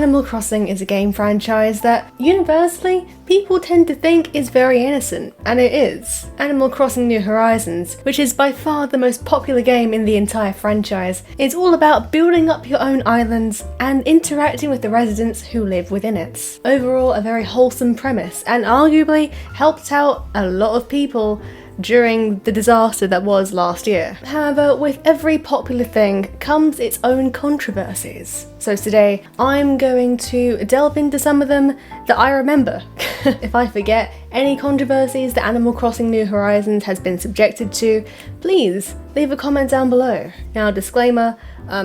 Animal Crossing is a game franchise that, universally, people tend to think is very innocent, and it is. Animal Crossing New Horizons, which is by far the most popular game in the entire franchise, is all about building up your own islands and interacting with the residents who live within it. Overall, a very wholesome premise, and arguably helped out a lot of people during the disaster that was last year. However, with every popular thing comes its own controversies. So today, I'm going to delve into some of them that I remember. If I forget any controversies that Animal Crossing New Horizons has been subjected to, please leave a comment down below. Now, disclaimer,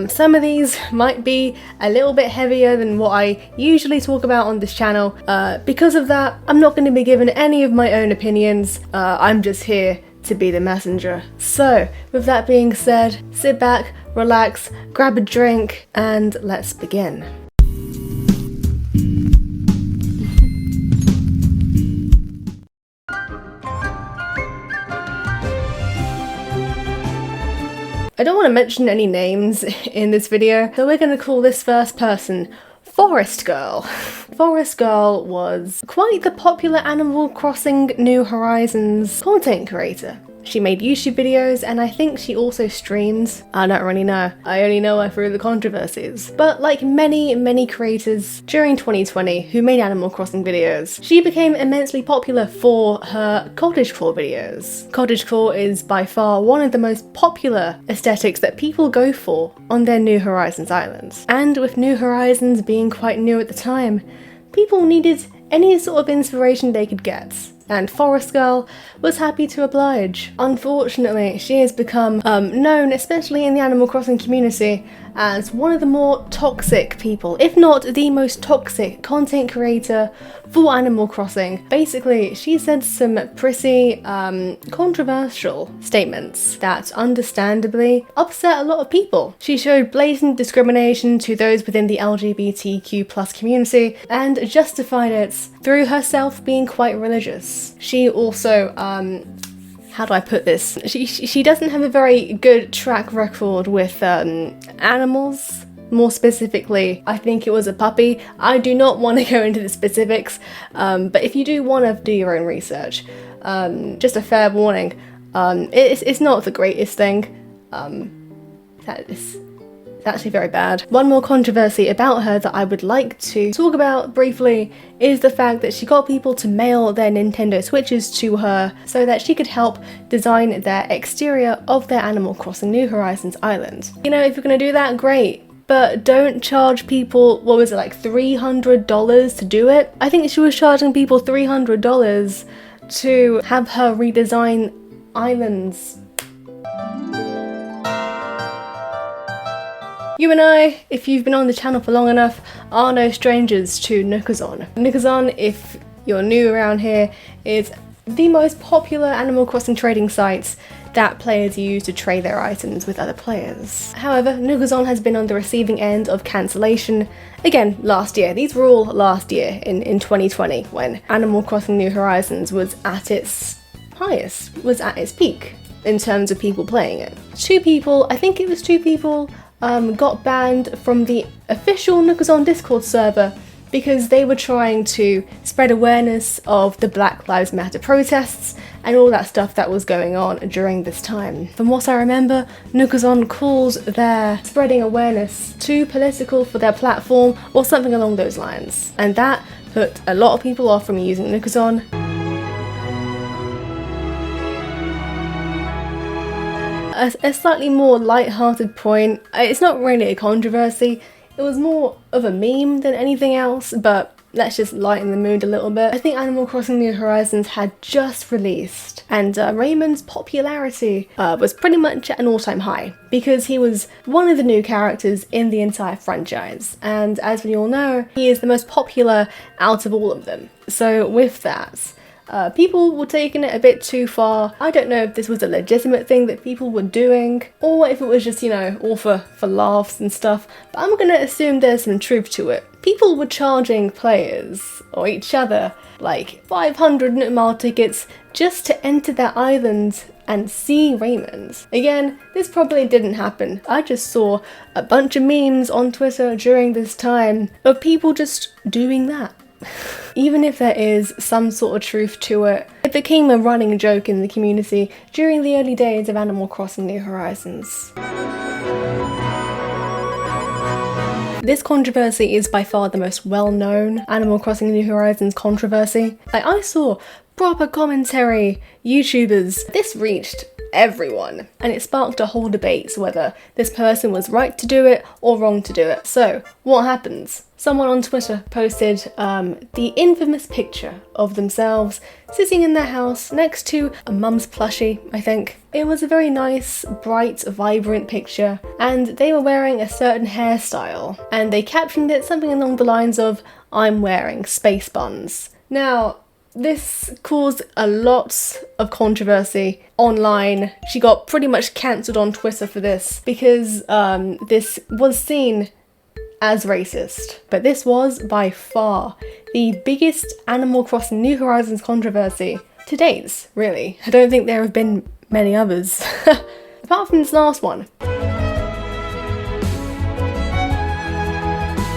some of these might be a little bit heavier than what I usually talk about on this channel. Because of that, I'm not going to be giving any of my own opinions. I'm just here to be the messenger. So, with that being said, sit back, relax, grab a drink, and let's begin. I don't want to mention any names in this video, so we're going to call this first person Forest Girl. Forest Girl was quite the popular Animal Crossing New Horizons content creator. She made YouTube videos, and I think she also streams. I don't really know. I only know her through the controversies. But like many creators during 2020 who made Animal Crossing videos, she became immensely popular for her cottagecore videos. Cottagecore is by far one of the most popular aesthetics that people go for on their New Horizons islands. And with New Horizons being quite new at the time, people needed any sort of inspiration they could get. And Forest Girl was happy to oblige. Unfortunately, she has become known, especially in the Animal Crossing community, as one of the more toxic people, if not the most toxic content creator for Animal Crossing. Basically, she said some pretty controversial statements that understandably upset a lot of people. She showed blatant discrimination to those within the LGBTQ+ community and justified it through herself being quite religious. She also, how do I put this? She doesn't have a very good track record with animals. More specifically, I think it was a puppy. I do not want to go into the specifics, but if you do want to do your own research, just a fair warning, it's not the greatest thing. It's actually very bad. One more controversy about her that I would like to talk about briefly is the fact that she got people to mail their Nintendo Switches to her so that she could help design their exterior of their Animal Crossing New Horizons island. You know, if you're gonna do that, great. But don't charge people, what was it, like $300 to do it? I think she was charging people $300 to have her redesign islands. You and I, if you've been on the channel for long enough, are no strangers to NOOKAZON. NOOKAZON, if you're new around here, is the most popular Animal Crossing trading sites that players use to trade their items with other players. However, NOOKAZON has been on the receiving end of cancellation again last year. These were all last year in 2020 when Animal Crossing New Horizons was at its highest, was at its peak in terms of people playing it. I think it was two people, got banned from the official NOOKAZON Discord server because they were trying to spread awareness of the Black Lives Matter protests and all that stuff that was going on during this time. From what I remember, NOOKAZON calls their spreading awareness too political for their platform or something along those lines. And that put a lot of people off from using NOOKAZON. A slightly more light-hearted point, it's not really a controversy, it was more of a meme than anything else, but let's just lighten the mood a little bit. I think Animal Crossing New Horizons had just released, and Raymond's popularity was pretty much at an all-time high, because he was one of the new characters in the entire franchise, and as we all know, he is the most popular out of all of them. So with that, people were taking it a bit too far. I don't know if this was a legitimate thing that people were doing, or if it was just, you know, all for laughs and stuff, but I'm gonna assume there's some truth to it. People were charging players, or each other, like 500 mile tickets just to enter their island and see Raymond. Again, this probably didn't happen. I just saw a bunch of memes on Twitter during this time of people just doing that. Even if there is some sort of truth to it, it became a running joke in the community during the early days of Animal Crossing New Horizons. This controversy is by far the most well-known Animal Crossing New Horizons controversy. I saw proper commentary YouTubers. This reached everyone, and it sparked a whole debate whether this person was right to do it or wrong to do it. So what happens? Someone on Twitter posted the infamous picture of themselves sitting in their house next to a mum's plushie, I think. It was a very nice, bright, vibrant picture, and they were wearing a certain hairstyle, and they captioned it something along the lines of, "I'm wearing space buns." Now, this caused a lot of controversy online. She got pretty much cancelled on Twitter for this because this was seen as racist. But this was by far the biggest Animal Crossing New Horizons controversy to date, really. I don't think there have been many others, apart from this last one.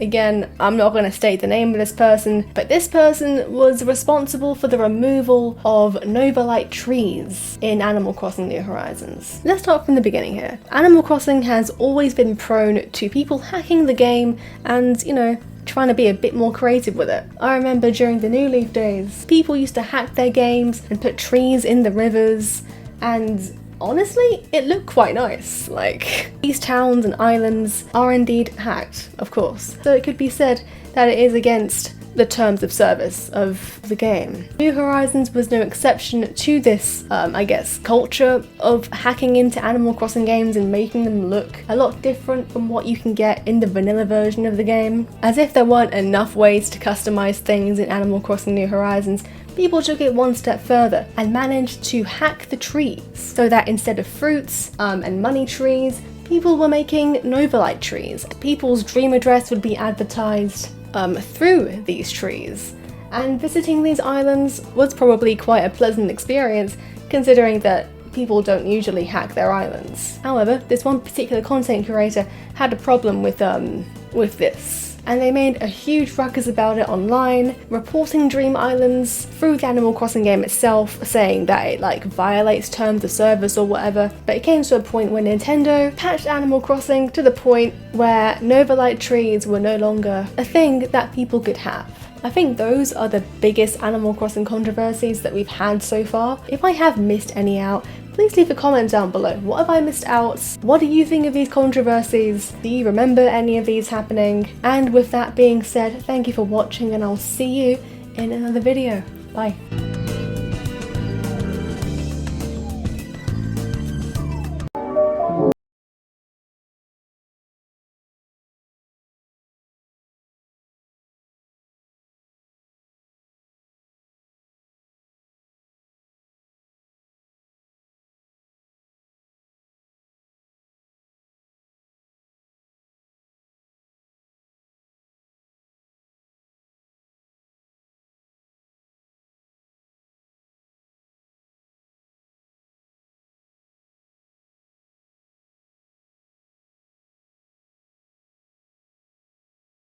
Again, I'm not going to state the name of this person, but this person was responsible for the removal of Novalite trees in Animal Crossing New Horizons. Let's start from the beginning here. Animal Crossing has always been prone to people hacking the game and, you know, trying to be a bit more creative with it. I remember during the New Leaf days, people used to hack their games and put trees in the rivers, and honestly, it looked quite nice. Like, these towns and islands are indeed hacked, of course. So it could be said that it is against the terms of service of the game. New Horizons was no exception to this, I guess, culture of hacking into Animal Crossing games and making them look a lot different from what you can get in the vanilla version of the game. As if there weren't enough ways to customize things in Animal Crossing New Horizons, people took it one step further and managed to hack the trees so that instead of fruits and money trees, people were making Novalite trees. People's dream address would be advertised through these trees, and visiting these islands was probably quite a pleasant experience considering that people don't usually hack their islands. However, this one particular content curator had a problem with this, and they made a huge ruckus about it online, reporting Dream Islands through the Animal Crossing game itself, saying that it like violates terms of service or whatever. But it came to a point where Nintendo patched Animal Crossing to the point where Novalite trees were no longer a thing that people could have. I think those are the biggest Animal Crossing controversies that we've had so far. If I have missed any out, please leave a comment down below. What have I missed out? What do you think of these controversies? Do you remember any of these happening? And with that being said, thank you for watching, and I'll see you in another video. Bye.